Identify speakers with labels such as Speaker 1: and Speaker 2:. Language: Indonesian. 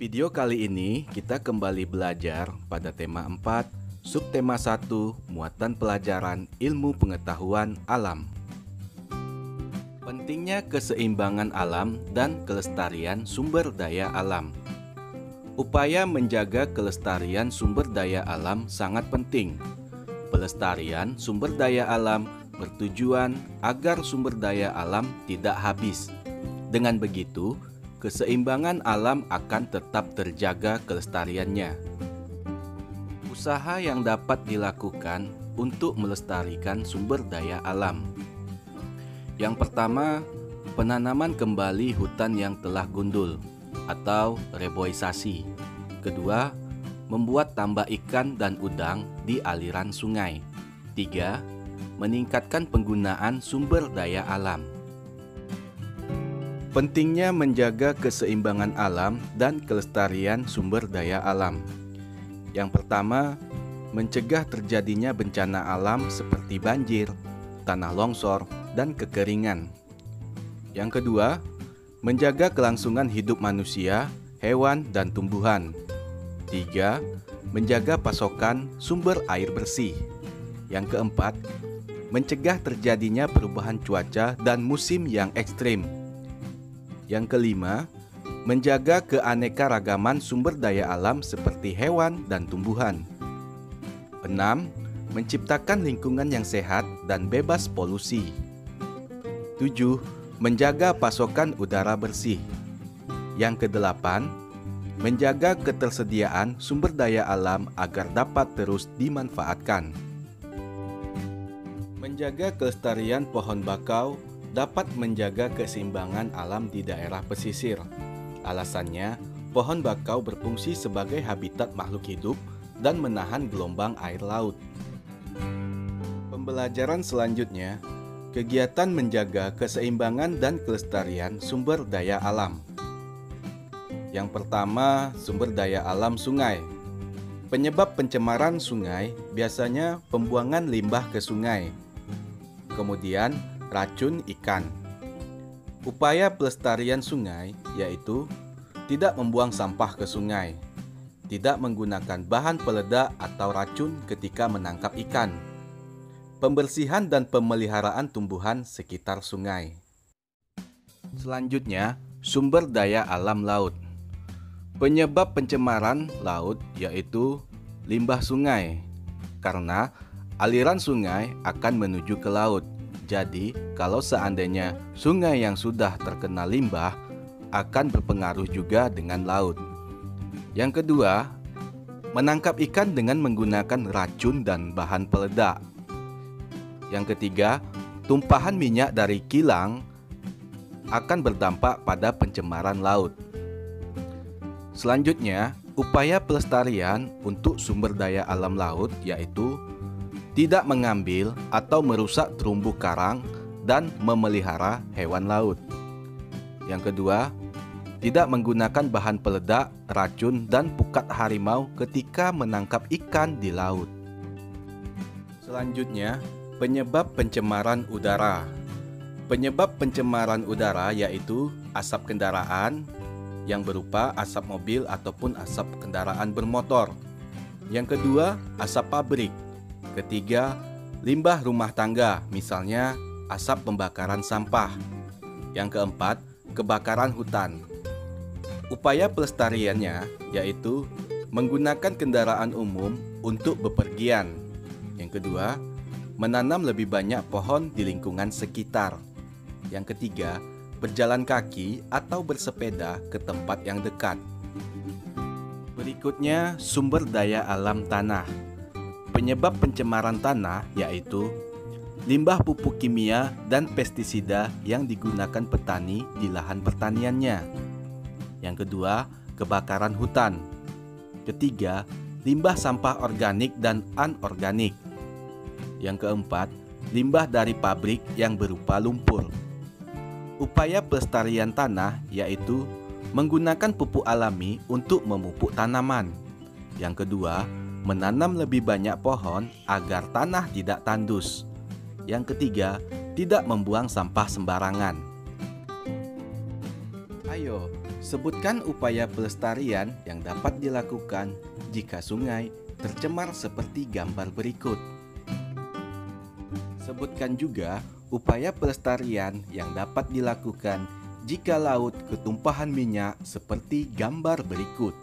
Speaker 1: Video kali ini kita kembali belajar pada tema 4, subtema 1, muatan pelajaran ilmu pengetahuan alam. Pentingnya keseimbangan alam dan kelestarian sumber daya alam. Upaya menjaga kelestarian sumber daya alam sangat penting. Pelestarian sumber daya alam bertujuan agar sumber daya alam tidak habis. Dengan begitu, keseimbangan alam akan tetap terjaga kelestariannya. Usaha yang dapat dilakukan untuk melestarikan sumber daya alam. Yang pertama, penanaman kembali hutan yang telah gundul atau reboisasi. Kedua, membuat tambak ikan dan udang di aliran sungai. 3. Meningkatkan penggunaan sumber daya alam. Pentingnya menjaga keseimbangan alam dan kelestarian sumber daya alam. Yang pertama, mencegah terjadinya bencana alam seperti banjir, tanah longsor, dan kekeringan. Yang kedua, menjaga kelangsungan hidup manusia, hewan, dan tumbuhan. 3. Menjaga pasokan sumber air bersih. Yang keempat, mencegah terjadinya perubahan cuaca dan musim yang ekstrim. Yang kelima, menjaga keanekaragaman sumber daya alam seperti hewan dan tumbuhan. 6. Menciptakan lingkungan yang sehat dan bebas polusi. 7. Menjaga pasokan udara bersih. Yang kedelapan, menjaga ketersediaan sumber daya alam agar dapat terus dimanfaatkan. Menjaga kelestarian pohon bakau dapat menjaga keseimbangan alam di daerah pesisir. Alasannya, pohon bakau berfungsi sebagai habitat makhluk hidup dan menahan gelombang air laut. Pembelajaran selanjutnya, kegiatan menjaga keseimbangan dan kelestarian sumber daya alam. Yang pertama, sumber daya alam sungai. Penyebab pencemaran sungai biasanya pembuangan limbah ke sungai. Kemudian, racun ikan. Upaya pelestarian sungai yaitu tidak membuang sampah ke sungai, tidak menggunakan bahan peledak atau racun ketika menangkap ikan, pembersihan dan pemeliharaan tumbuhan sekitar sungai. Selanjutnya, sumber daya alam laut. Penyebab pencemaran laut yaitu limbah sungai, karena aliran sungai akan menuju ke laut. Jadi, kalau seandainya sungai yang sudah terkena limbah akan berpengaruh juga dengan laut. Yang kedua, menangkap ikan dengan menggunakan racun dan bahan peledak. Yang ketiga, tumpahan minyak dari kilang akan berdampak pada pencemaran laut. Selanjutnya, upaya pelestarian untuk sumber daya alam laut yaitu tidak mengambil atau merusak terumbu karang dan memelihara hewan laut. Yang kedua, tidak menggunakan bahan peledak, racun, dan pukat harimau ketika menangkap ikan di laut. Selanjutnya, penyebab pencemaran udara. Penyebab pencemaran udara yaitu asap kendaraan yang berupa asap mobil ataupun asap kendaraan bermotor. Yang kedua, asap pabrik. Ketiga, limbah rumah tangga, misalnya asap pembakaran sampah. Yang keempat, kebakaran hutan. Upaya pelestariannya yaitu menggunakan kendaraan umum untuk bepergian. Yang kedua, menanam lebih banyak pohon di lingkungan sekitar. Yang ketiga, berjalan kaki atau bersepeda ke tempat yang dekat. Berikutnya, sumber daya alam tanah. Penyebab pencemaran tanah yaitu limbah pupuk kimia dan pestisida yang digunakan petani di lahan pertaniannya. Yang kedua, kebakaran hutan. Ketiga, limbah sampah organik dan anorganik. Yang keempat, limbah dari pabrik yang berupa lumpur. Upaya pelestarian tanah yaitu menggunakan pupuk alami untuk memupuk tanaman. Yang kedua, menanam lebih banyak pohon agar tanah tidak tandus. Yang ketiga, tidak membuang sampah sembarangan. Ayo, Sebutkan upaya pelestarian yang dapat dilakukan jika sungai tercemar seperti gambar berikut. Sebutkan juga upaya pelestarian yang dapat dilakukan jika laut ketumpahan minyak seperti gambar berikut.